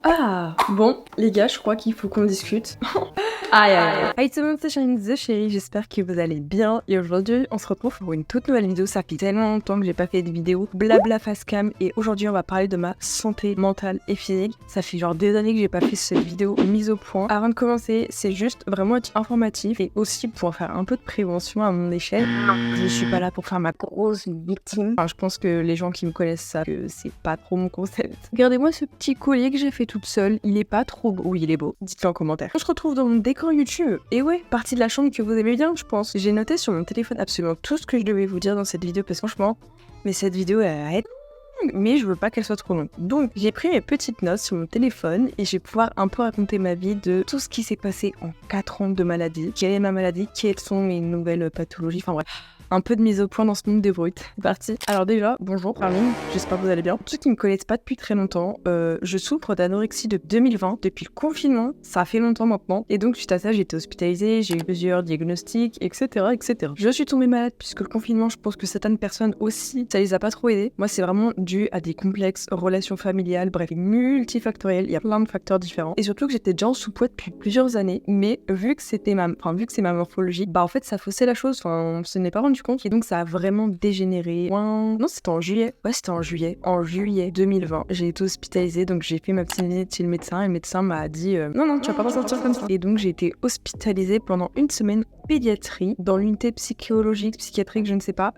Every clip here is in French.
Ah, bon, les gars, je crois qu'il faut qu'on discute. Aïe, aïe, aïe. Hey tout le monde, c'est Charline The Chérie, j'espère que vous allez bien. Et aujourd'hui, on se retrouve pour une toute nouvelle vidéo. Ça fait tellement longtemps que j'ai pas fait de vidéo blabla face cam. Et aujourd'hui, on va parler de ma santé mentale et physique. Ça fait genre des années que j'ai pas fait cette vidéo mise au point. Avant de commencer, c'est juste vraiment être informatif et aussi pour faire un peu de prévention à mon échelle. Non, je suis pas là pour faire ma grosse victime. Enfin, je pense que les gens qui me connaissent savent que c'est pas trop mon concept. Regardez-moi ce petit collier que j'ai fait toute seule. Il est pas trop beau. Oui, il est beau. Dites-le en commentaire. On se retrouve dans mon décor YouTube. Et ouais, partie de la chambre que vous aimez bien, je pense. J'ai noté sur mon téléphone absolument tout ce que je devais vous dire dans cette vidéo parce que franchement, mais cette vidéo elle va être longue, mais je veux pas qu'elle soit trop longue. Donc, j'ai pris mes petites notes sur mon téléphone et je vais pouvoir un peu raconter ma vie de tout ce qui s'est passé en 4 ans de maladie. Quelle est ma maladie? Quelles sont mes nouvelles pathologies? Enfin bref. Un peu de mise au point dans ce monde des brutes. C'est parti. Alors déjà, bonjour Charline, j'espère que vous allez bien. Pour ceux qui me connaissent pas depuis très longtemps, je souffre d'anorexie depuis 2020, depuis le confinement, ça fait longtemps maintenant. Et donc suite à ça, j'ai été hospitalisée, j'ai eu plusieurs diagnostics, etc., etc. Je suis tombée malade puisque le confinement, je pense que certaines personnes aussi, ça les a pas trop aidées. Moi, c'est vraiment dû à des complexes, relations familiales, bref, multifactoriels, il y a plein de facteurs différents. Et surtout que j'étais déjà en sous-poids depuis plusieurs années, mais vu que c'est ma morphologie, bah en fait ça faussait la chose, enfin, ce n'est pas rendu compte et donc ça a vraiment dégénéré. Non, c'était en juillet. Ouais, c'était en juillet. En juillet 2020, j'ai été hospitalisée, donc j'ai fait ma petite visite chez le médecin et le médecin m'a dit non, tu vas pas ressortir comme ça. Et donc j'ai été hospitalisée pendant une semaine pédiatrie, dans l'unité psychologique, psychiatrique, je ne sais pas.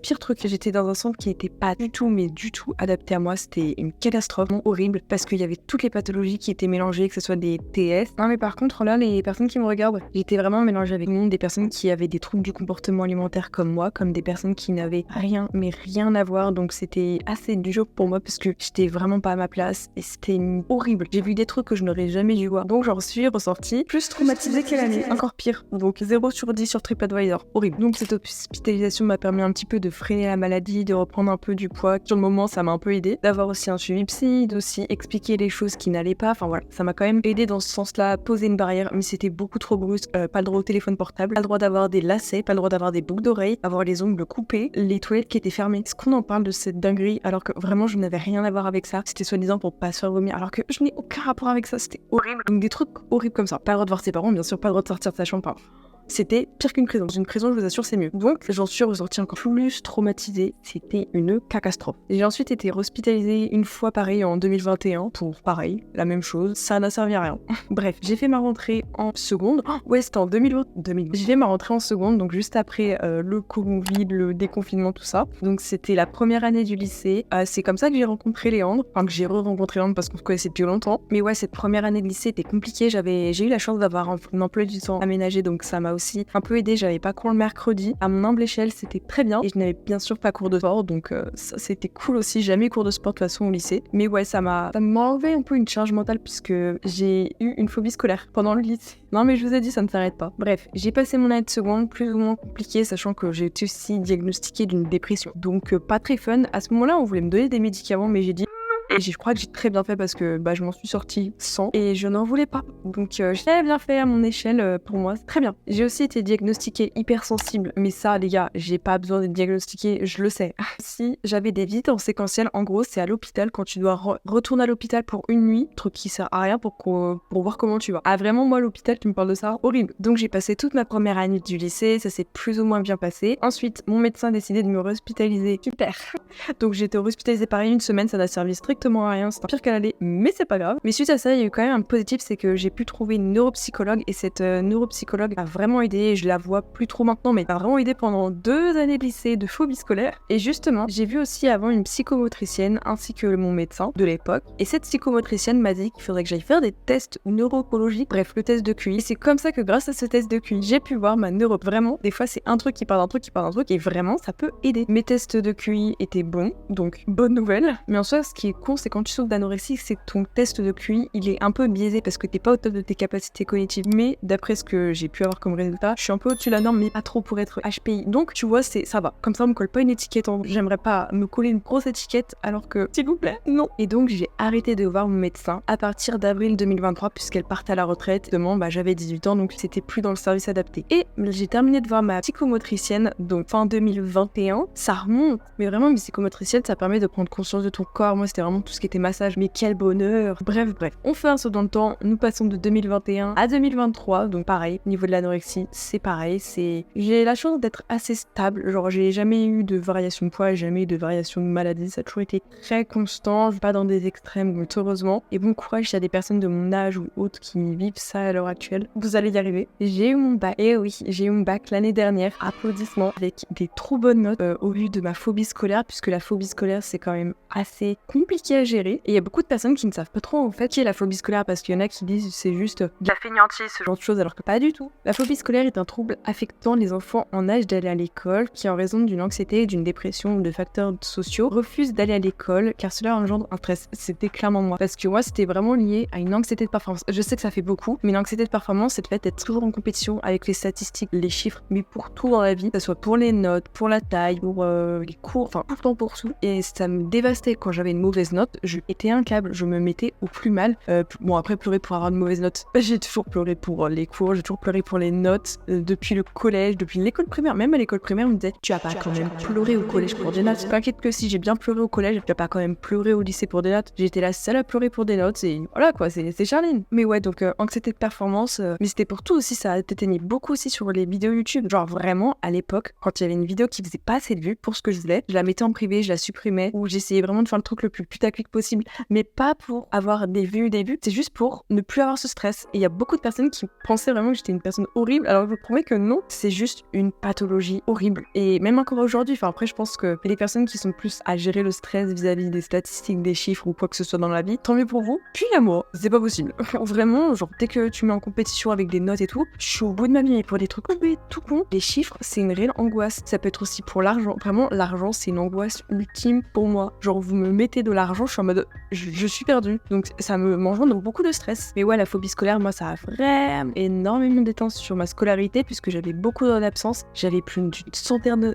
Pire truc, j'étais dans un centre qui était pas du tout adapté à moi. C'était une catastrophe horrible parce qu'il y avait toutes les pathologies qui étaient mélangées, que ce soit des TS. Non, mais par contre, là, les personnes qui me regardent, j'étais vraiment mélangée avec nous, des personnes qui avaient des troubles du comportement alimentaire comme moi, comme des personnes qui n'avaient rien à voir. Donc c'était assez dur pour moi parce que j'étais vraiment pas à ma place et c'était horrible. J'ai vu des trucs que je n'aurais jamais dû voir. Donc j'en suis ressortie plus traumatisée qu'elle allait, encore pire. Donc 0/10 sur TripAdvisor, horrible. Donc cette hospitalisation m'a permis un petit peu de freiner la maladie, de reprendre un peu du poids. Sur le moment, ça m'a un peu aidé. D'avoir aussi un suivi psy, d'aussi expliquer les choses qui n'allaient pas. Enfin voilà, ça m'a quand même aidé dans ce sens-là, poser une barrière, mais c'était beaucoup trop brusque. Pas le droit au téléphone portable, pas le droit d'avoir des lacets, pas le droit d'avoir des boucles d'oreilles, avoir les ongles coupés, les toilettes qui étaient fermées. Est-ce qu'on en parle de cette dinguerie alors que vraiment je n'avais rien à voir avec ça? C'était soi-disant pour pas se faire vomir alors que je n'ai aucun rapport avec ça, c'était horrible. Donc des trucs horribles comme ça. Pas le droit de voir ses parents, bien sûr, pas le droit de sortir de sa chambre. C'était pire qu'une prison. Une prison, je vous assure, c'est mieux. Donc, j'en suis ressortie encore plus traumatisée. C'était une catastrophe. J'ai ensuite été hospitalisée une fois pareil en 2021 pour pareil, la même chose. Ça n'a servi à rien. Bref, j'ai fait ma rentrée en seconde. Ouais, c'était en 2020. J'ai fait ma rentrée en seconde, donc juste après le Covid, le déconfinement, tout ça. Donc, c'était la première année du lycée. C'est comme ça que j'ai rencontré Léandre. Enfin, que j'ai re-rencontré Léandre parce qu'on se connaissait depuis longtemps. Mais ouais, cette première année de lycée était compliquée. J'ai eu la chance d'avoir un emploi du temps aménagé, donc ça m'a aussi un peu aidé. J'avais pas cours le mercredi. À mon humble échelle, c'était très bien. Et je n'avais bien sûr pas cours de sport, donc ça c'était cool aussi. Jamais cours de sport de toute façon au lycée. Mais ouais, ça m'a enlevé un peu une charge mentale puisque j'ai eu une phobie scolaire pendant le lycée. Non mais je vous ai dit, ça ne s'arrête pas. Bref, j'ai passé mon année de seconde plus ou moins compliquée, sachant que j'ai été aussi diagnostiquée d'une dépression. Donc pas très fun. À ce moment-là, on voulait me donner des médicaments, mais j'ai dit et je crois que j'ai très bien fait parce que je m'en suis sortie sans et je n'en voulais pas. Donc j'ai bien fait à mon échelle, pour moi, c'est très bien. J'ai aussi été diagnostiquée hypersensible, mais ça les gars, j'ai pas besoin d'être diagnostiquée, je le sais. Si j'avais des visites en séquentiel, en gros c'est à l'hôpital quand tu dois retourner à l'hôpital pour une nuit, truc qui sert à rien pour voir comment tu vas. Ah vraiment moi l'hôpital tu me parles de ça, horrible. Donc j'ai passé toute ma première année du lycée, ça s'est plus ou moins bien passé. Ensuite mon médecin a décidé de me hospitaliser, super. Donc j'ai été hospitalisée pareil une semaine, ça n'a servi strictement à rien, c'est pire qu'à l'aller, mais c'est pas grave. Mais suite à ça, il y a eu quand même un positif, c'est que j'ai pu trouver une neuropsychologue et cette neuropsychologue a vraiment aidé, et je la vois plus trop maintenant, mais elle m'a vraiment aidé pendant 2 années de lycée de phobie scolaire. Et justement, j'ai vu aussi avant une psychomotricienne ainsi que mon médecin de l'époque, et cette psychomotricienne m'a dit qu'il faudrait que j'aille faire des tests neurologiques, bref, le test de QI. Et c'est comme ça que grâce à ce test de QI, j'ai pu voir ma neuro. Vraiment, des fois c'est un truc qui parle d'un truc qui parle d'un truc, et vraiment ça peut aider. Mes tests de QI étaient bons, donc bonne nouvelle. Mais en soi, ce qui est con, c'est quand tu souffres d'anorexie, c'est que ton test de QI, il est un peu biaisé parce que t'es pas au top de tes capacités cognitives. Mais d'après ce que j'ai pu avoir comme résultat, je suis un peu au-dessus de la norme, mais pas trop pour être HPI. Donc tu vois, ça va. Comme ça, on me colle pas une étiquette J'aimerais pas me coller une grosse étiquette alors que, s'il vous plaît, non. Et donc j'ai arrêté de voir mon médecin à partir d'avril 2023 puisqu'elle partait à la retraite. Demain, j'avais 18 ans, donc c'était plus dans le service adapté. Et j'ai terminé de voir ma psychomotricienne, donc fin 2021. Ça remonte. Mais vraiment, une psychomotricienne, ça permet de prendre conscience de ton corps. Moi, c'était vraiment vraiment tout ce qui était massage, mais quel bonheur. Bref, on fait un saut dans le temps, nous passons de 2021 à 2023, donc pareil, niveau de l'anorexie, c'est pareil, j'ai la chance d'être assez stable, genre j'ai jamais eu de variation de poids, jamais eu de variation de maladie, ça a toujours été très constant, pas dans des extrêmes, donc heureusement, et bon courage s'il y a des personnes de mon âge ou autres qui vivent ça à l'heure actuelle, vous allez y arriver. J'ai eu mon bac, et oui, j'ai eu mon bac l'année dernière, applaudissements, avec des trop bonnes notes au vu de ma phobie scolaire, puisque la phobie scolaire c'est quand même assez compliqué à gérer, et il y a beaucoup de personnes qui ne savent pas trop en fait qui est la phobie scolaire, parce qu'il y en a qui disent c'est juste de la fainéantise, ce genre de choses, alors que pas du tout. La phobie scolaire est un trouble affectant les enfants en âge d'aller à l'école, qui en raison d'une anxiété, d'une dépression ou de facteurs sociaux, refusent d'aller à l'école car cela engendre un stress. C'était clairement moi, parce que moi c'était vraiment lié à une anxiété de performance. Je sais que ça fait beaucoup, mais l'anxiété de performance c'est le fait d'être toujours en compétition avec les statistiques, les chiffres, mais pour tout dans la vie, que ce soit pour les notes, pour la taille, pour les cours, enfin tout le temps pour tout. Et ça me dévastait quand j'avais une mauvaise note, je étais un câble, je me mettais au plus mal. Bon après pleurer pour avoir une mauvaise note, j'ai toujours pleuré pour les cours, j'ai toujours pleuré pour les notes, depuis le collège, depuis l'école primaire, même à l'école primaire on me disait tu as pas quand même pleuré au collège pour des notes. T'inquiète que si j'ai bien pleuré au collège, tu as pas quand même pleuré au lycée pour des notes. J'étais la seule à pleurer pour des notes et voilà quoi, c'est Charline. Mais ouais donc anxiété de performance, mais c'était pour tout aussi, ça t'éteignait beaucoup aussi sur les vidéos YouTube. Genre vraiment à l'époque, quand il y avait une vidéo qui faisait pas assez de vues pour ce que je voulais, je la mettais en privé, je la supprimais, ou j'essayais vraiment de faire le truc le plus putaclic possible, mais pas pour avoir des vues, c'est juste pour ne plus avoir ce stress. Et il y a beaucoup de personnes qui pensaient vraiment que j'étais une personne horrible, alors je vous promets que non, c'est juste une pathologie horrible. Et même encore aujourd'hui, enfin après je pense que les personnes qui sont plus à gérer le stress vis-à-vis des statistiques, des chiffres ou quoi que ce soit dans la vie, tant mieux pour vous. Puis à moi, c'est pas possible. Vraiment, genre dès que tu mets en compétition avec des notes et tout, je suis au bout de ma vie. Et pour des trucs tout con, les chiffres, c'est une réelle angoisse. Ça peut être aussi pour l'argent. Vraiment, l'argent, c'est une angoisse ultime pour moi. Genre vous me mettez de l'argent, je suis en mode je suis perdue. Donc ça me m'engendre beaucoup de stress. Mais ouais, la phobie scolaire, moi ça a vraiment énormément d'éteintes sur ma scolarité puisque j'avais beaucoup d'heures d'absence. J'avais plus d'une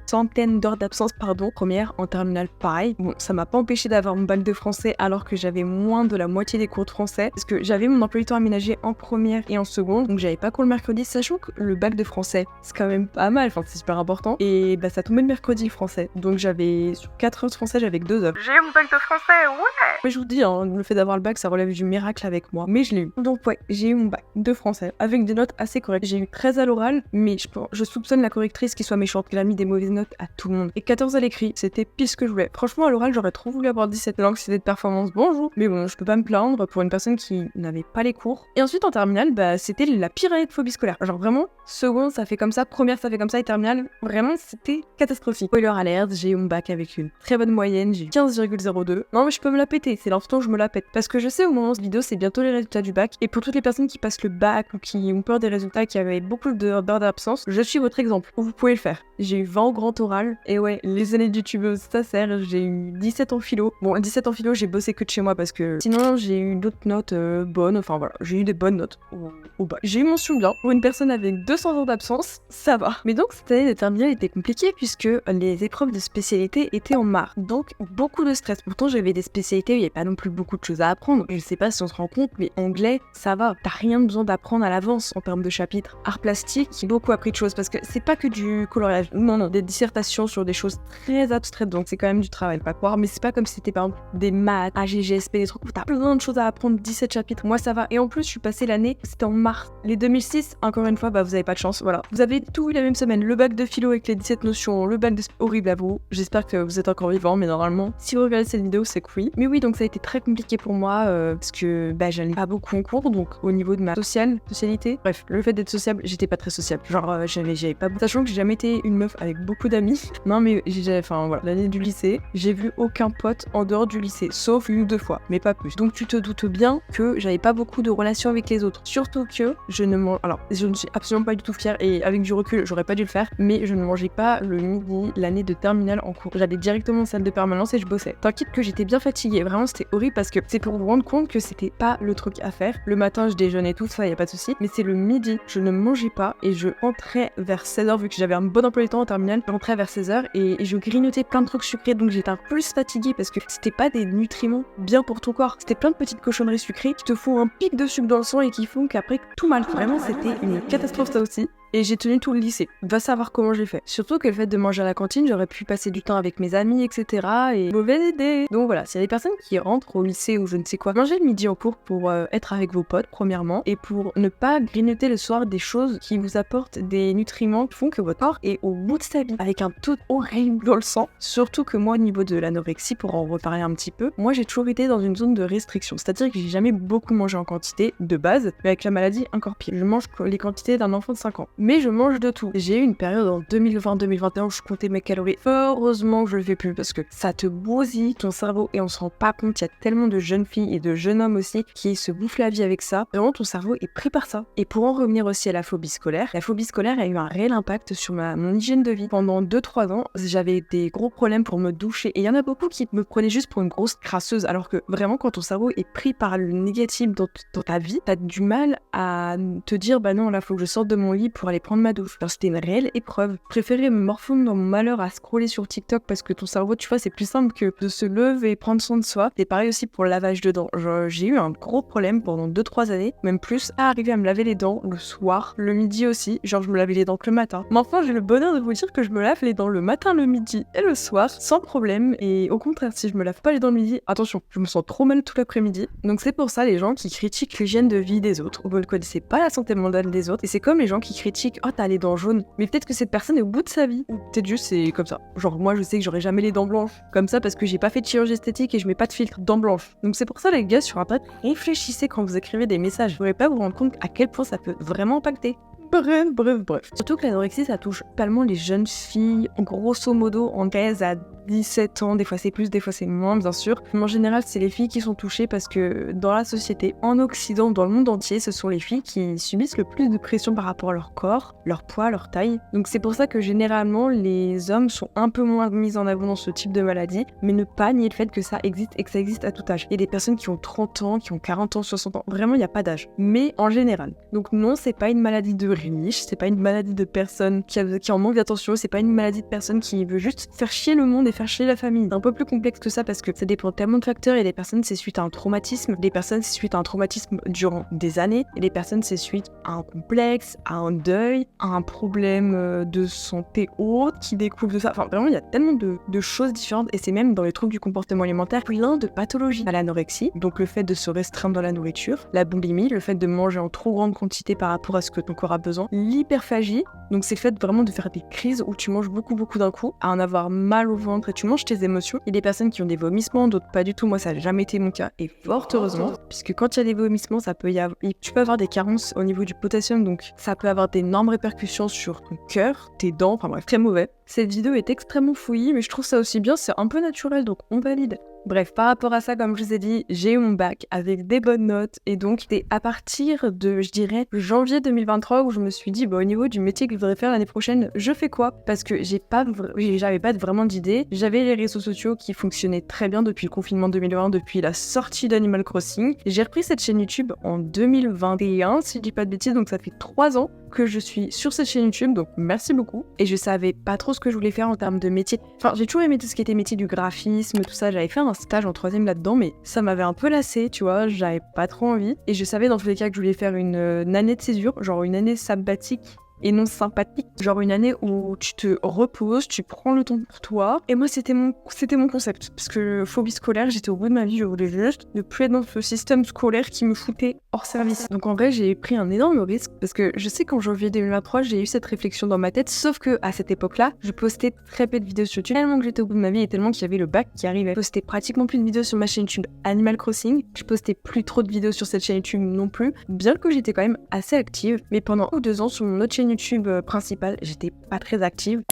centaine d'heures d'absence, première, en terminale pareil. Bon, ça m'a pas empêché d'avoir mon bac de français alors que j'avais moins de la moitié des cours de français parce que j'avais mon emploi du temps aménagé en première et en seconde, donc j'avais pas cours le mercredi, sachant que le bac de français, c'est quand même pas mal, enfin c'est super important. Et bah ça tombait le mercredi français, donc j'avais sur 4 heures de français, j'avais que 2 heures. J'ai eu mon bac de français, ouais. Mais je vous dis, hein, le fait d'avoir le bac, ça relève du miracle avec moi, mais je l'ai eu. Donc ouais, j'ai eu mon bac de français avec des notes assez correctes. J'ai eu 13 à l'oral, mais je soupçonne la correctrice qui soit méchante, qu'elle a mis des mauvaises notes à tout le monde. Et 14 à l'écrit, c'était pile ce que je voulais. Franchement, à l'oral, j'aurais trop voulu avoir 17 l'anxiété de performance, bonjour. Mais bon, je peux pas me plaindre pour une personne qui n'avait pas les cours. Et ensuite, en terminale, bah c'était la pire année de phobie scolaire. Genre vraiment, seconde, ça fait comme ça, première, ça fait comme ça, et terminale, vraiment, c'était catastrophique. Spoiler alert, j'ai eu mon bac avec une très bonne moyenne, j'ai eu 15,02. Non, mais je peux me la péter, c'est l'instant où je me la pète. Parce que je sais, au moment de cette vidéo, c'est bientôt les résultats du bac. Et pour toutes les personnes qui passent le bac ou qui ont peur des résultats, qui avaient beaucoup d'heures d'absence, je suis votre exemple. Vous pouvez le faire. J'ai eu 20 au grand oral. Et ouais, les années de youtubeuse, ça sert. J'ai eu 17 en philo. Bon, 17 en philo, j'ai bossé que de chez moi parce que sinon, j'ai eu d'autres notes bonnes. Enfin voilà, j'ai eu des bonnes notes au bac. J'ai eu mention bien. Pour une personne avec 200 ans d'absence, ça va. Mais donc, cette année de terminale était compliquée puisque les épreuves de spécialité étaient en mars. Donc, beaucoup de stress. Pourtant, j'avais des spécialités où il n'y avait pas non plus beaucoup de choses à apprendre. Je sais pas si on se rend compte, mais anglais, ça va. T'as rien besoin d'apprendre à l'avance en termes de chapitres. Art plastique, j'ai beaucoup appris de choses parce que c'est pas que du coloriage. Non, des dissertations sur des choses très abstraites. Donc, c'est quand même du travail, pas croire. Mais c'est pas comme si c'était par exemple des maths, AGGSP, des trucs où t'as plein de choses à apprendre, 17 chapitres. Moi, ça va. Et en plus, je suis passée l'année, c'était en mars. Les 2006, encore une fois, bah, vous avez pas de chance. Voilà. Vous avez tout eu la même semaine. Le bac de philo avec les 17 notions, le bac de horrible à vous. J'espère que vous êtes encore vivant, mais normalement, si vous regardez cette vidéo, c'est que oui. Mais oui, donc ça a été très compliqué pour moi parce que bah, j'allais pas beaucoup en cours, donc au niveau de ma socialité. Bref, le fait d'être sociable, j'étais pas très sociable. Genre, j'avais pas beaucoup. Sachant que j'ai jamais été une meuf avec beaucoup d'amis. Non, mais enfin voilà, l'année du lycée, j'ai vu aucun pote en dehors du lycée, sauf une ou deux fois, mais pas plus. Donc tu te doutes bien que j'avais pas beaucoup de relations avec les autres. Surtout que je ne suis absolument pas du tout fière et avec du recul, j'aurais pas dû le faire, mais je ne mangeais pas le midi l'année de terminale en cours. J'allais directement en salle de permanence et je bossais. T'inquiète que j'étais bien fatiguée, vraiment c'était horrible parce que c'est pour vous rendre compte que c'était pas le truc à faire. Le matin je déjeunais tout ça, y a pas de souci, mais c'est le midi, je ne mangeais pas et je rentrais vers 16h vu que j'avais un bon emploi du temps en terminale, je rentrais vers 16h et je grignotais plein de trucs sucrés, donc j'étais un peu plus fatiguée parce que c'était pas des nutriments bien pour ton corps, c'était plein de petites cochonneries sucrées qui te font un pic de sucre dans le sang et qui font qu'après tout mal. Vraiment c'était une catastrophe ça aussi. et j'ai tenu tout le lycée. Va savoir comment j'ai fait. Surtout que le fait de manger à la cantine, j'aurais pu passer du temps avec mes amis, etc. Et mauvaise idée. Donc voilà, s'il y a des personnes qui rentrent au lycée ou je ne sais quoi, mangez le midi en cours pour être avec vos potes, premièrement, et pour ne pas grignoter le soir des choses qui vous apportent des nutriments qui font que votre corps est au bout de sa vie, avec un taux horrible dans le sang. Surtout que moi, au niveau de l'anorexie, pour en reparler un petit peu, moi j'ai toujours été dans une zone de restriction, c'est-à-dire que j'ai jamais beaucoup mangé en quantité de base, mais avec la maladie encore pire. Je mange les quantités d'un enfant de 5 ans, mais je mange de tout. J'ai eu une période en 2020-2021 où je comptais mes calories. Heureusement que je le fais plus parce que ça te bousille ton cerveau et on se rend pas compte. Il y a tellement de jeunes filles et de jeunes hommes aussi qui se bouffent la vie avec ça. Vraiment, ton cerveau est pris par ça. Et pour en revenir aussi à la phobie scolaire a eu un réel impact sur mon hygiène de vie. Pendant 2-3 ans, j'avais des gros problèmes pour me doucher et il y en a beaucoup qui me prenaient juste pour une grosse crasseuse alors que vraiment quand ton cerveau est pris par le négatif dans ta vie, t'as du mal à te dire bah non là faut que je sorte de mon lit pour aller prendre ma douche. Alors c'était une réelle épreuve. Préférer me morfondre dans mon malheur à scroller sur TikTok parce que ton cerveau tu vois c'est plus simple que de se lever et prendre soin de soi. C'est pareil aussi pour le lavage de dents. J'ai eu un gros problème pendant 2-3 années, même plus, à arriver à me laver les dents le soir, le midi aussi. Genre je me lavais les dents que le matin. Mais enfin j'ai le bonheur de vous dire que je me lave les dents le matin, le midi et le soir sans problème. Et au contraire si je me lave pas les dents le midi, attention, je me sens trop mal tout l'après-midi. Donc c'est pour ça les gens qui critiquent l'hygiène de vie des autres, vous ne connaissez pas la santé mentale des autres. Et c'est comme les gens qui critiquent oh t'as les dents jaunes, mais peut-être que cette personne est au bout de sa vie. Ou peut-être juste c'est comme ça. Genre moi je sais que j'aurai jamais les dents blanches comme ça parce que j'ai pas fait de chirurgie esthétique et je mets pas de filtre dents blanches. Donc c'est pour ça les gars sur internet, réfléchissez quand vous écrivez des messages. Vous pourrez pas vous rendre compte à quel point ça peut vraiment impacter. Bref. Surtout que l'anorexie, ça touche tellement les jeunes filles, grosso modo, en 15 à 17 ans, des fois c'est plus, des fois c'est moins, bien sûr. Mais en général, c'est les filles qui sont touchées parce que dans la société, en Occident, dans le monde entier, ce sont les filles qui subissent le plus de pression par rapport à leur corps, leur poids, leur taille. Donc c'est pour ça que généralement, les hommes sont un peu moins mis en avant dans ce type de maladie, mais ne pas nier le fait que ça existe et que ça existe à tout âge. Il y a des personnes qui ont 30 ans, qui ont 40 ans, 60 ans, vraiment il n'y a pas d'âge. Mais en général. Donc non, c'est pas une maladie de riche, c'est pas une maladie de personne qui en manque d'attention, c'est pas une maladie de personne qui veut juste faire chier le monde et faire chier la famille. C'est un peu plus complexe que ça parce que ça dépend tellement de facteurs. Il y a des personnes c'est suite à un traumatisme, des personnes c'est suite à un traumatisme durant des années, et des personnes c'est suite à un complexe, à un deuil, à un problème de santé haute qui découle de ça. Enfin vraiment il y a tellement de choses différentes et c'est même dans les troubles du comportement alimentaire plein de pathologies. À l'anorexie, donc le fait de se restreindre dans la nourriture, la boulimie, le fait de manger en trop grande quantité par rapport à ce que ton corps a besoin, l'hyperphagie, donc c'est le fait vraiment de faire des crises où tu manges beaucoup d'un coup, à en avoir mal au ventre et tu manges tes émotions. Il y a des personnes qui ont des vomissements, d'autres pas du tout. Moi ça n'a jamais été mon cas et fort heureusement, puisque quand il y a des vomissements, tu peux avoir des carences au niveau du potassium, donc ça peut avoir d'énormes répercussions sur ton cœur, tes dents, enfin bref, très mauvais. Cette vidéo est extrêmement fouillie, mais je trouve ça aussi bien, c'est un peu naturel, donc on valide. Bref, par rapport à ça, comme je vous ai dit, j'ai eu mon bac avec des bonnes notes et donc c'était à partir de, je dirais, janvier 2023 où je me suis dit, au niveau du métier que je voudrais faire l'année prochaine, je fais quoi? Parce que j'avais pas vraiment d'idée. J'avais les réseaux sociaux qui fonctionnaient très bien depuis le confinement 2020, depuis la sortie d'Animal Crossing. J'ai repris cette chaîne YouTube en 2021, si je dis pas de bêtises, donc ça fait 3 ans que je suis sur cette chaîne YouTube, donc merci beaucoup. Et je savais pas trop ce que je voulais faire en termes de métier. Enfin, j'ai toujours aimé tout ce qui était métier du graphisme, tout ça. J'avais fait un stage en 3e là-dedans, mais ça m'avait un peu lassé, tu vois, j'avais pas trop envie. Et je savais dans tous les cas que je voulais faire une année de césure, genre une année sabbatique et non sympathique, genre une année où tu te reposes, tu prends le temps pour toi. Et moi c'était mon concept, parce que phobie scolaire, j'étais au bout de ma vie, je voulais juste ne plus être dans ce système scolaire qui me foutait hors service. Donc en vrai j'ai pris un énorme risque, parce que je sais qu'en janvier 2023 j'ai eu cette réflexion dans ma tête, sauf que à cette époque-là, je postais très peu de vidéos sur YouTube, tellement que j'étais au bout de ma vie et tellement qu'il y avait le bac qui arrivait. Je postais pratiquement plus de vidéos sur ma chaîne YouTube Animal Crossing, je postais plus trop de vidéos sur cette chaîne YouTube non plus, bien que j'étais quand même assez active, mais pendant 2 ans sur mon autre chaîne YouTube principale, j'étais pas très active.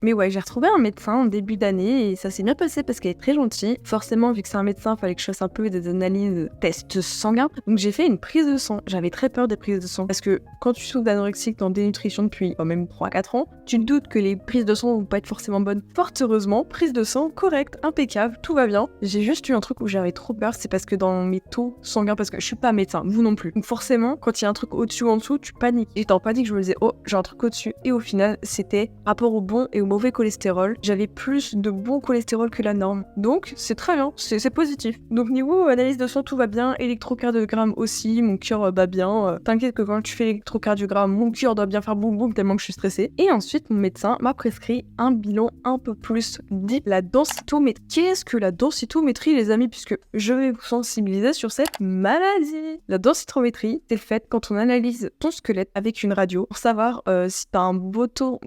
Mais ouais, j'ai retrouvé un médecin en début d'année et ça s'est bien passé parce qu'elle est très gentille. Forcément, vu que c'est un médecin, il fallait que je fasse un peu des analyses, tests sanguins. Donc j'ai fait une prise de sang. J'avais très peur des prises de sang parce que quand tu souffres d'anorexie, que t'es en dénutrition depuis même 3-4 ans, tu te doutes que les prises de sang vont pas être forcément bonnes. Fort heureusement, prise de sang correcte, impeccable, tout va bien. J'ai juste eu un truc où j'avais trop peur, c'est parce que dans mes taux sanguins, parce que je suis pas médecin, vous non plus. Donc forcément, quand il y a un truc au-dessus ou en dessous, tu paniques. J'étais en panique, je me disais, oh, j'ai un truc au-dessus. Et au final, c'était rapport au bon et au mauvais cholestérol. J'avais plus de bon cholestérol que la norme. Donc, c'est très bien, c'est positif. Donc, niveau analyse de sang, tout va bien. Électrocardiogramme aussi, mon cœur bat bien. T'inquiète que quand tu fais l'électrocardiogramme, mon cœur doit bien faire boum boum tellement que je suis stressée. Et ensuite, mon médecin m'a prescrit un bilan un peu plus deep, la densitométrie. Qu'est-ce que la densitométrie, les amis, puisque je vais vous sensibiliser sur cette maladie. La densitométrie, c'est le fait quand on analyse ton squelette avec une radio pour savoir si t'as un bon taux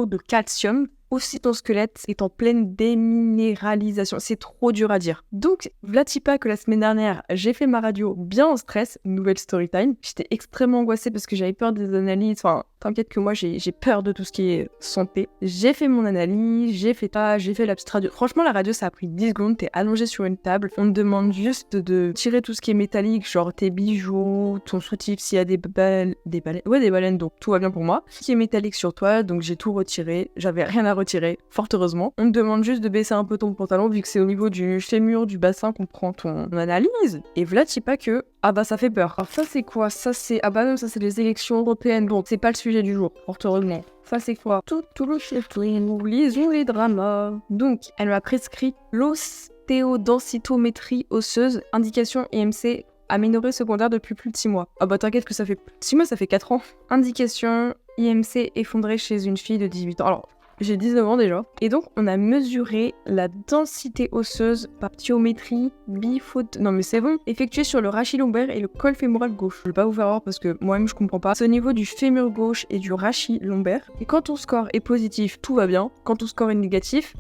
de calcium ou si ton squelette est en pleine déminéralisation. C'est trop dur à dire. Donc, vlati pas que la semaine dernière, j'ai fait ma radio bien en stress, nouvelle story time. J'étais extrêmement angoissée parce que j'avais peur des analyses. Enfin, t'inquiète que moi, j'ai peur de tout ce qui est santé. J'ai fait mon analyse, j'ai fait la petite radio. Franchement, la radio, ça a pris 10 secondes. T'es allongé sur une table. On te demande juste de tirer tout ce qui est métallique, genre tes bijoux, ton soutif, s'il y a des baleines. Ouais, des baleines, donc tout va bien pour moi. Ce qui est métallique sur toi, donc j'ai tout retiré. J'avais rien à retirer, fort heureusement. On te demande juste de baisser un peu ton pantalon, vu que c'est au niveau du fémur, du bassin qu'on prend ton analyse. Et vlati pas que, ah bah ça fait peur. Alors ça c'est quoi? Ça c'est, ah bah non, ça c'est les élections européennes. Bon, c'est pas le sujet du jour, fort heureusement. Ça c'est quoi? Tout le chef-lisons les dramas. Donc, elle m'a prescrit l'ostéodensitométrie osseuse, indication IMC, aménorrhée secondaire depuis plus de 6 mois. Ah bah t'inquiète que ça fait plus de 6 mois, ça fait 4 ans. Indication IMC effondrée chez une fille de 18 ans. Alors, j'ai 19 ans déjà. Et donc, on a mesuré la densité osseuse par thiométrie non mais c'est bon. Effectuée sur le rachis lombaire et le col fémoral gauche. Je vais pas vous faire voir parce que moi-même je comprends pas. C'est au niveau du fémur gauche et du rachis lombaire. Et quand ton score est positif, tout va bien. Quand ton score est négatif,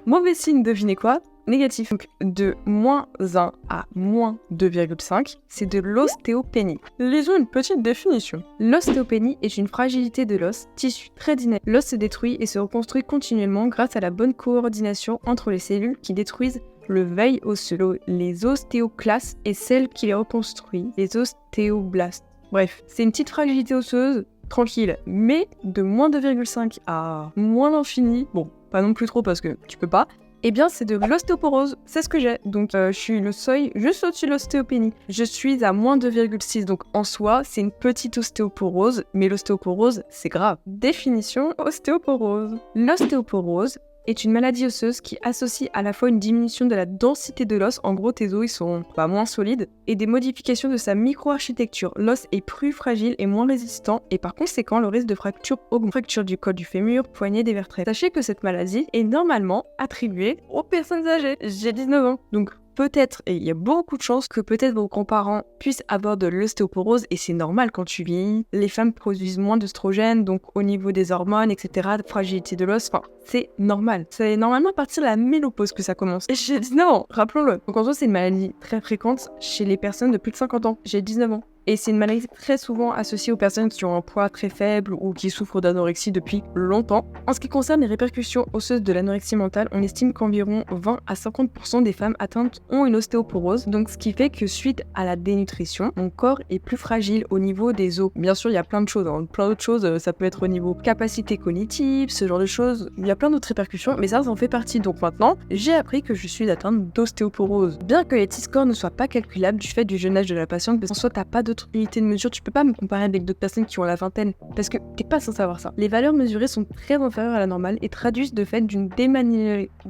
mauvais signe, devinez quoi? Négatif. Donc de -1 à -2,5, c'est de l'ostéopénie. Lisons une petite définition. L'ostéopénie est une fragilité de l'os, tissu très dynamique. L'os se détruit et se reconstruit continuellement grâce à la bonne coordination entre les cellules qui détruisent le veille osseux, les ostéoclastes et celles qui les reconstruisent, les ostéoblastes. Bref, c'est une petite fragilité osseuse, tranquille, mais de -2,5 à moins l'infini, bon, pas non plus trop parce que tu peux pas, eh bien c'est de l'ostéoporose, c'est ce que j'ai. Donc je suis le seuil juste au-dessus de l'ostéopénie. Je suis à -2,6, donc en soi c'est une petite ostéoporose, mais l'ostéoporose c'est grave. Définition ostéoporose. L'ostéoporose est une maladie osseuse qui associe à la fois une diminution de la densité de l'os, en gros tes os ils sont moins solides, et des modifications de sa microarchitecture. L'os est plus fragile et moins résistant, et par conséquent le risque de fracture augmente. Fracture du col du fémur, poignée des vertèbres. Sachez que cette maladie est normalement attribuée aux personnes âgées. J'ai 19 ans, donc peut-être, et il y a beaucoup de chances que peut-être vos grands-parents puissent avoir de l'ostéoporose, et c'est normal quand tu vieillis. Les femmes produisent moins d'œstrogènes, donc au niveau des hormones, etc., de fragilité de l'os, enfin, c'est normal. C'est normalement à partir de la ménopause que ça commence. Et j'ai 19 ans, rappelons-le. Donc en soi, c'est une maladie très fréquente chez les personnes de plus de 50 ans. J'ai 19 ans. Et c'est une maladie très souvent associée aux personnes qui ont un poids très faible ou qui souffrent d'anorexie depuis longtemps. En ce qui concerne les répercussions osseuses de l'anorexie mentale, on estime qu'environ 20 à 50% des femmes atteintes ont une ostéoporose, donc ce qui fait que suite à la dénutrition, mon corps est plus fragile au niveau des os. Bien sûr, il y a plein de choses, plein d'autres choses, ça peut être au niveau capacité cognitive, ce genre de choses, il y a plein d'autres répercussions, mais ça en fait partie. Donc maintenant, j'ai appris que je suis atteinte d'ostéoporose. Bien que les T-scores ne soient pas calculables du fait du jeune âge de la patiente, parce qu'en soi, t'as pas d'autres unités de mesure, tu peux pas me comparer avec d'autres personnes qui ont la vingtaine, parce que t'es pas censé savoir ça. Les valeurs mesurées sont très inférieures à la normale et traduisent de fait d'une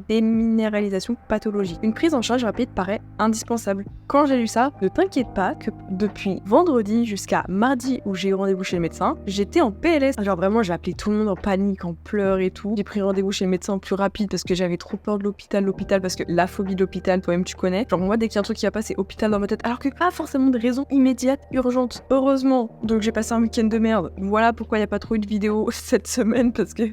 déminéralisation pathologique. Une prise en charge rapide paraît indispensable. Quand j'ai lu ça, ne t'inquiète pas que depuis vendredi jusqu'à mardi où j'ai eu rendez-vous chez le médecin, j'étais en PLS. Genre vraiment, j'ai appelé tout le monde en panique, en pleurs et tout. J'ai pris rendez-vous chez le médecin plus rapide parce que j'avais trop peur de l'hôpital, parce que la phobie de l'hôpital, toi-même tu connais. Genre moi, dès qu'il y a un truc qui va pas, c'est hôpital dans ma tête, alors que pas forcément de raison immédiate, urgente. Heureusement. Donc j'ai passé un week-end de merde. Voilà pourquoi il n'y a pas trop eu de vidéos cette semaine, parce que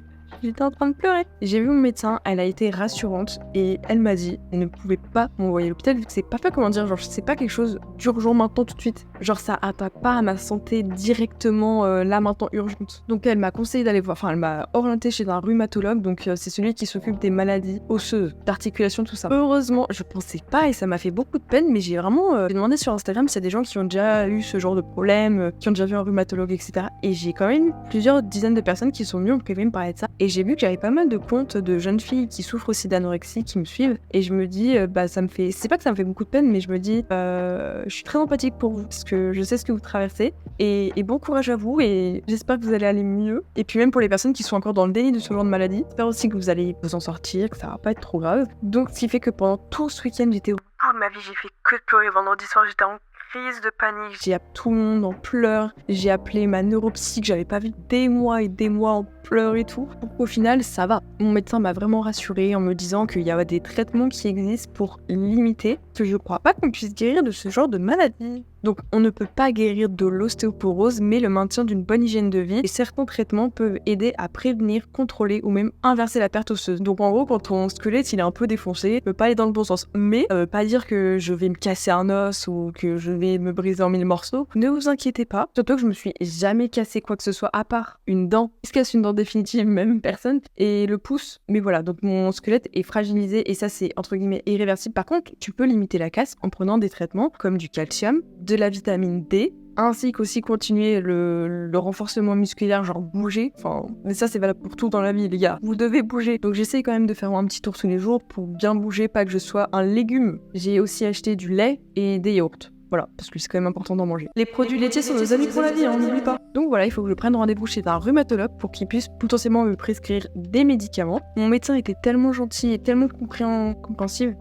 j'étais en train de pleurer. J'ai vu mon médecin, elle a été rassurante et elle m'a dit elle ne pouvait pas m'envoyer à l'hôpital vu que c'est pas fait, comment dire, genre c'est pas quelque chose d'urgent maintenant tout de suite. Genre ça atteint pas à ma santé directement là maintenant urgente. Donc elle m'a conseillé d'aller voir, enfin elle m'a orienté chez un rhumatologue, donc c'est celui qui s'occupe des maladies osseuses, d'articulation, tout ça. Heureusement, je pensais pas et ça m'a fait beaucoup de peine, mais j'ai vraiment demandé sur Instagram s'il y a des gens qui ont déjà eu ce genre de problème, qui ont déjà vu un rhumatologue, etc. Et j'ai quand même plusieurs dizaines de personnes qui sont venues me parler de ça. Et Et j'ai vu que j'avais pas mal de comptes de jeunes filles qui souffrent aussi d'anorexie qui me suivent. Et je me dis, ça me fait... C'est pas que ça me fait beaucoup de peine, mais je me dis, je suis très empathique pour vous parce que je sais ce que vous traversez. Et bon courage à vous et j'espère que vous allez aller mieux. Et puis même pour les personnes qui sont encore dans le déni de ce genre de maladie, j'espère aussi que vous allez vous en sortir, que ça va pas être trop grave. Donc ce qui fait que pendant tout ce week-end, j'étais au bout de ma vie, j'ai fait que de pleurer. Vendredi soir, j'étais en crise de panique. J'ai appelé tout le monde en pleurs. J'ai appelé ma neuropsy que j'avais pas vue des mois et des mois en pleurs et tout. Au final, ça va. Mon médecin m'a vraiment rassurée en me disant qu'il y a des traitements qui existent pour limiter, que je crois pas qu'on puisse guérir de ce genre de maladie. Donc on ne peut pas guérir de l'ostéoporose, mais le maintien d'une bonne hygiène de vie et certains traitements peuvent aider à prévenir, contrôler ou même inverser la perte osseuse. Donc en gros, quand ton squelette il est un peu défoncé, il peut pas aller dans le bon sens. Mais ça veut pas dire que je vais me casser un os ou que je vais me briser en 1000 morceaux. Ne vous inquiétez pas. Surtout que je me suis jamais cassé quoi que ce soit à part une dent. Il se casse une dent définitive, même personne. Et le pouce. Mais voilà, donc mon squelette est fragilisé et ça c'est entre guillemets irréversible. Par contre, tu peux limiter la casse en prenant des traitements comme du calcium, de la vitamine D, ainsi qu'aussi continuer le renforcement musculaire, genre bouger. Enfin, mais ça c'est valable pour tout dans la vie, les gars. Vous devez bouger. Donc j'essaye quand même de faire un petit tour tous les jours pour bien bouger, pas que je sois un légume. J'ai aussi acheté du lait et des yaourts. Voilà, parce que c'est quand même important d'en manger. Les produits laitiers sont nos amis pour la vie, on n'oublie pas. Donc voilà, il faut que je prenne rendez-vous chez un rhumatologue pour qu'il puisse potentiellement me prescrire des médicaments. Mon médecin était tellement gentil et tellement compréhensible,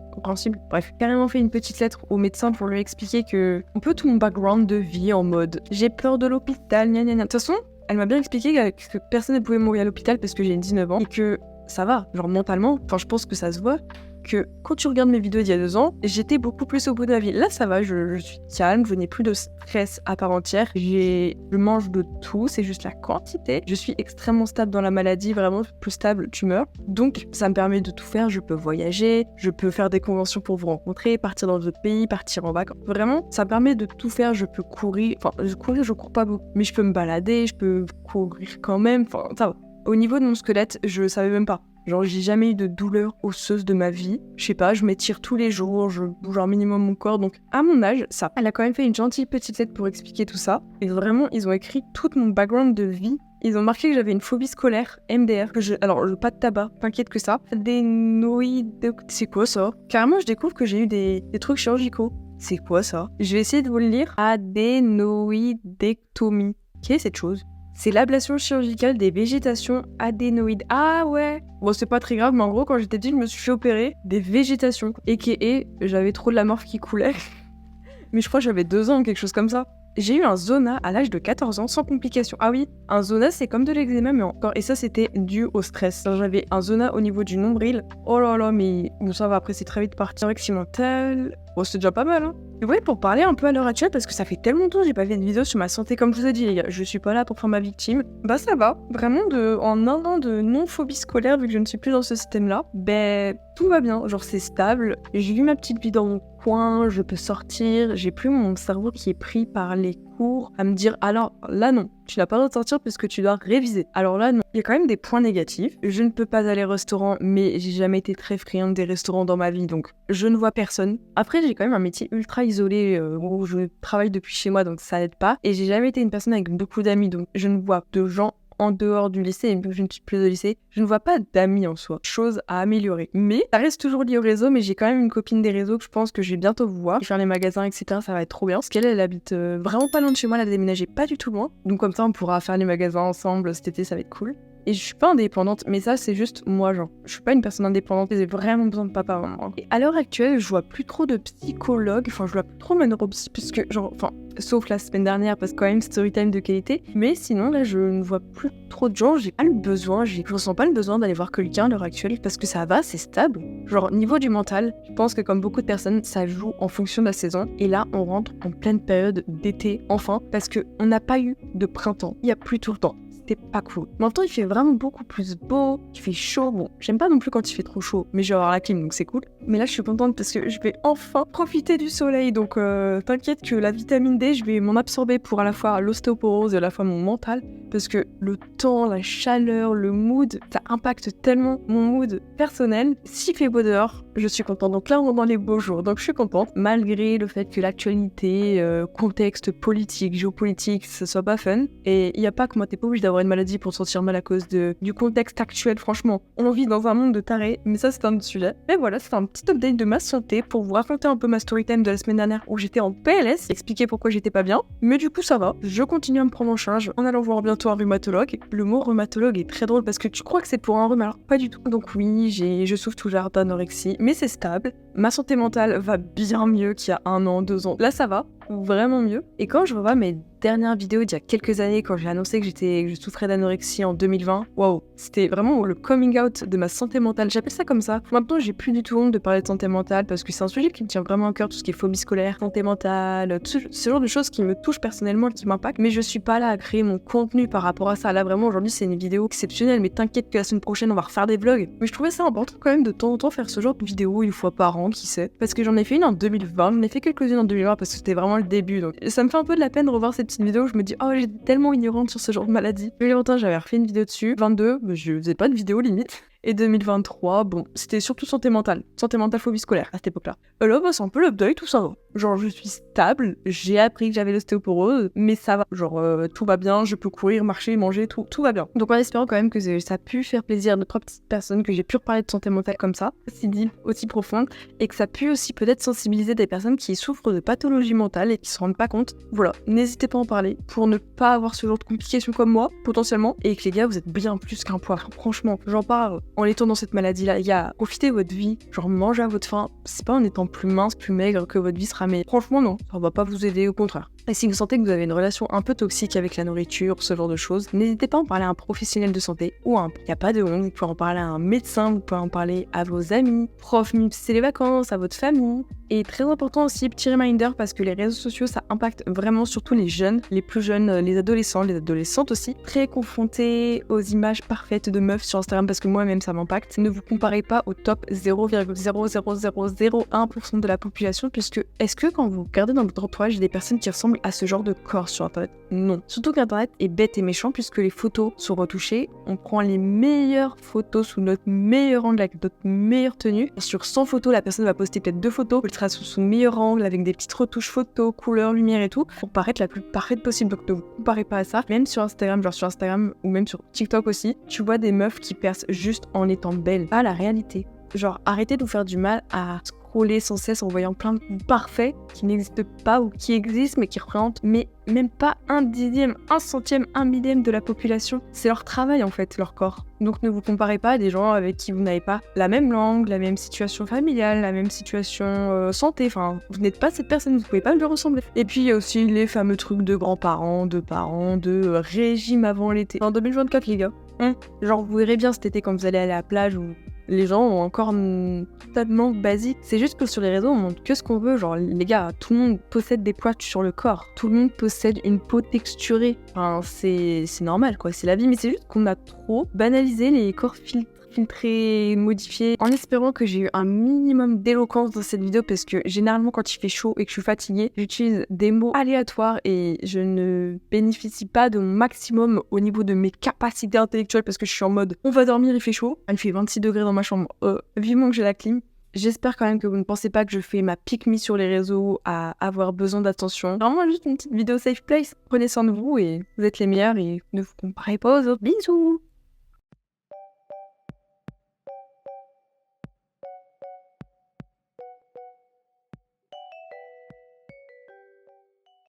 bref, carrément fait une petite lettre au médecin pour lui expliquer que un peu tout mon background de vie en mode j'ai peur de l'hôpital, gna gna gna. De toute façon, elle m'a bien expliqué que personne ne pouvait mourir à l'hôpital parce que j'ai 19 ans et que ça va, genre mentalement, enfin je pense que ça se voit, que quand tu regardes mes vidéos d'il y a 2 ans, j'étais beaucoup plus au bout de ma vie. Là, ça va, je suis calme, je n'ai plus de stress à part entière, je mange de tout, c'est juste la quantité. Je suis extrêmement stable dans la maladie, vraiment plus stable, tu meurs. Donc, ça me permet de tout faire, je peux voyager, je peux faire des conventions pour vous rencontrer, partir dans d'autres pays, partir en vacances. Vraiment, ça me permet de tout faire, je peux courir, je cours pas beaucoup, mais je peux me balader, je peux courir quand même, enfin, ça va. Au niveau de mon squelette, je savais même pas. Genre, j'ai jamais eu de douleur osseuse de ma vie. Je sais pas, je m'étire tous les jours, je bouge un minimum mon corps. Donc, à mon âge, ça. Elle a quand même fait une gentille petite lettre pour expliquer tout ça. Et vraiment, ils ont écrit tout mon background de vie. Ils ont marqué que j'avais une phobie scolaire, MDR, alors pas de tabac, t'inquiète que ça. C'est quoi ça? Carrément, je découvre que j'ai eu des trucs chirurgicaux. C'est quoi ça? Je vais essayer de vous le lire. Adénoïdectomie. Qu'est-ce cette chose? C'est l'ablation chirurgicale des végétations adénoïdes. Ah ouais. Bon, c'est pas très grave, mais en gros, quand j'étais petite, je me suis fait opérer des végétations. Et j'avais trop de la morphe qui coulait. Mais je crois que j'avais 2 ans, quelque chose comme ça. J'ai eu un zona à l'âge de 14 ans sans complications. Ah oui, un zona c'est comme de l'eczéma mais encore. Et ça c'était dû au stress. J'avais un zona au niveau du nombril. Oh là là, mais bon ça va, après c'est très vite parti. Anorexie mentale. Bon c'est déjà pas mal hein. Et ouais, pour parler un peu à l'heure actuelle, parce que ça fait tellement longtemps que j'ai pas fait de vidéo sur ma santé, comme je vous ai dit les gars, je suis pas là pour faire ma victime. Bah ça va, vraiment en 1 an de non-phobie scolaire, vu que je ne suis plus dans ce système-là, tout va bien, genre c'est stable, j'ai eu ma petite vie dans mon coin, je peux sortir, j'ai plus mon cerveau qui est pris par les cours à me dire alors là non, tu n'as pas le droit de sortir puisque tu dois réviser. Alors là non, il y a quand même des points négatifs, je ne peux pas aller au restaurant, mais j'ai jamais été très friande des restaurants dans ma vie, donc je ne vois personne. Après j'ai quand même un métier ultra isolé où je travaille depuis chez moi, donc ça n'aide pas, et j'ai jamais été une personne avec beaucoup d'amis, donc je ne vois de gens en dehors du lycée, et vu que je ne suis plus au lycée, je ne vois pas d'amis en soi. Chose à améliorer. Mais ça reste toujours lié au réseau, mais j'ai quand même une copine des réseaux que je pense que je vais bientôt vous voir. Faire les magasins, etc. Ça va être trop bien. Parce qu'elle habite vraiment pas loin de chez moi, elle a déménagé pas du tout loin. Donc comme ça, on pourra faire les magasins ensemble cet été, ça va être cool. Et je suis pas indépendante, mais ça c'est juste moi genre. Je suis pas une personne indépendante, j'ai vraiment besoin de papa maman. Et à l'heure actuelle, je vois plus trop de psychologues, enfin je vois plus trop ma neuropsy, puisque genre, sauf la semaine dernière parce que quand même storytime de qualité. Mais sinon là je ne vois plus trop de gens, j'ai pas le besoin, je ressens pas le besoin d'aller voir quelqu'un à l'heure actuelle parce que ça va, c'est stable. Genre niveau du mental, je pense que comme beaucoup de personnes, ça joue en fonction de la saison. Et là on rentre en pleine période d'été enfin parce que on n'a pas eu de printemps, il y a plus tout le temps. C'était pas cool. Maintenant, il fait vraiment beaucoup plus beau, il fait chaud. Bon, j'aime pas non plus quand il fait trop chaud, mais je vais avoir la clim, donc c'est cool. Mais là, je suis contente parce que je vais enfin profiter du soleil. Donc, t'inquiète que la vitamine D, je vais m'en absorber pour à la fois l'ostéoporose et à la fois mon mental. Parce que le temps, la chaleur, le mood, ça impacte tellement mon mood personnel. S'il fait beau dehors, je suis contente. Donc là, on est dans les beaux jours. Donc je suis contente, malgré le fait que l'actualité, contexte politique, géopolitique, ça soit pas fun. Et il n'y a pas que moi, t'es pas obligé d'avoir d'avoir une maladie pour se sentir mal à cause du contexte actuel. Franchement, on vit dans un monde de tarés, mais ça c'est un autre sujet. Mais voilà, c'est un petit update de ma santé pour vous raconter un peu ma story time de la semaine dernière où j'étais en PLS, expliquer pourquoi j'étais pas bien. Mais du coup ça va, je continue à me prendre en charge en allant voir bientôt un rhumatologue. Le mot rhumatologue est très drôle parce que tu crois que c'est pour un rhume, alors pas du tout. Donc oui, je souffre toujours d'anorexie, mais c'est stable. Ma santé mentale va bien mieux qu'il y a 1 an, 2 ans. Là ça va, vraiment mieux. Et quand je revois mes dernières vidéos d'il y a quelques années, quand j'ai annoncé que je souffrais d'anorexie en 2020, waouh, c'était vraiment le coming out de ma santé mentale. J'appelle ça comme ça. Maintenant, j'ai plus du tout honte de parler de santé mentale parce que c'est un sujet qui me tient vraiment à cœur, tout ce qui est phobie scolaire, santé mentale, ce genre de choses qui me touchent personnellement et qui m'impactent. Mais je suis pas là à créer mon contenu par rapport à ça. Là, vraiment, aujourd'hui, c'est une vidéo exceptionnelle, mais t'inquiète que la semaine prochaine, on va refaire des vlogs. Mais je trouvais ça important quand même de temps en temps faire ce genre de vidéo 1 fois par an, qui sait. Parce que j'en ai fait une en 2020, j'en ai fait quelques-unes en 2020 parce que c'était vraiment le début. Donc ça me fait un peu de la peine de revoir ces petites vidéos. Je me dis, oh, j'étais tellement ignorante sur ce genre de maladie. Il y a longtemps, j'avais refait une vidéo dessus. 22, mais je faisais pas de vidéo limite. Et 2023, bon, c'était surtout santé mentale, phobie scolaire à cette époque-là. Là, bah, c'est un peu l'update, tout ça va. Genre, je suis stable, j'ai appris que j'avais l'ostéoporose, mais ça va. Genre, tout va bien, je peux courir, marcher, manger, tout va bien. Donc, en espérant quand même que ça a pu faire plaisir à 2-3 petites personnes, que j'ai pu reparler de santé mentale comme ça, aussi deep, aussi profonde, et que ça a pu aussi peut-être sensibiliser des personnes qui souffrent de pathologies mentales et qui se rendent pas compte. Voilà, n'hésitez pas à en parler pour ne pas avoir ce genre de complications comme moi, potentiellement, et que les gars, vous êtes bien plus qu'un poivre. Franchement, j'en parle. En étant dans cette maladie-là, les gars, profitez de votre vie, genre mangez à votre faim. C'est pas en étant plus mince, plus maigre que votre vie sera meilleure. Franchement, non, ça va pas vous aider, au contraire. Et si vous sentez que vous avez une relation un peu toxique avec la nourriture, ce genre de choses, n'hésitez pas à en parler à un professionnel de santé ou à un... Il n'y a pas de honte, vous pouvez en parler à un médecin, vous pouvez en parler à vos amis, profs, c'est les vacances, à votre famille. Et très important aussi, petit reminder, parce que les réseaux sociaux, ça impacte vraiment surtout les jeunes, les plus jeunes, les adolescents, les adolescentes aussi, très confrontés aux images parfaites de meufs sur Instagram, parce que moi-même ça m'impacte. Ne vous comparez pas au top 0,00001% de la population, puisque est-ce que quand vous regardez dans votre entourage, il y a des personnes qui ressemblent à ce genre de corps sur Internet? Non. Surtout qu'Internet est bête et méchant, puisque les photos sont retouchées, on prend les meilleures photos sous notre meilleur angle, avec notre meilleure tenue. Sur 100 photos, la personne va poster peut-être 2 photos, elle sera sous son meilleur angle, avec des petites retouches photos, couleurs, lumière et tout, pour paraître la plus parfaite possible. Donc ne vous comparez pas à ça. Même sur Instagram, genre sur Instagram, ou même sur TikTok aussi, tu vois des meufs qui percent juste en étant belles. Pas la réalité. Genre, arrêtez de vous faire du mal à scroller sans cesse en voyant plein de parfaits qui n'existent pas ou qui existent mais qui représentent même pas 1/10, 1/100, 1/1000 de la population. C'est leur travail en fait, leur corps. Donc ne vous comparez pas à des gens avec qui vous n'avez pas la même langue, la même situation familiale, la même situation santé. Enfin, vous n'êtes pas cette personne, vous pouvez pas lui ressembler. Et puis il y a aussi les fameux trucs de grands-parents, de parents, de régime avant l'été. En 2024 les gars, genre vous verrez bien cet été quand vous allez aller à la plage ou les gens ont encore totalement basique. C'est juste que sur les réseaux, on montre que ce qu'on veut. Genre, les gars, tout le monde possède des poils sur le corps. Tout le monde possède une peau texturée. Enfin, c'est normal, quoi. C'est la vie. Mais c'est juste qu'on a trop banalisé les corps filtrés, modifiés, en espérant que j'ai eu un minimum d'éloquence dans cette vidéo, parce que généralement quand il fait chaud et que je suis fatiguée, j'utilise des mots aléatoires et je ne bénéficie pas de mon maximum au niveau de mes capacités intellectuelles, parce que je suis en mode on va dormir, il fait chaud, il fait 26 degrés dans ma chambre, vivement que j'ai la clim. J'espère quand même que vous ne pensez pas que je fais ma pick me sur les réseaux à avoir besoin d'attention. Vraiment juste une petite vidéo safe place. Prenez soin de vous et vous êtes les meilleurs et ne vous comparez pas aux autres. Bisous!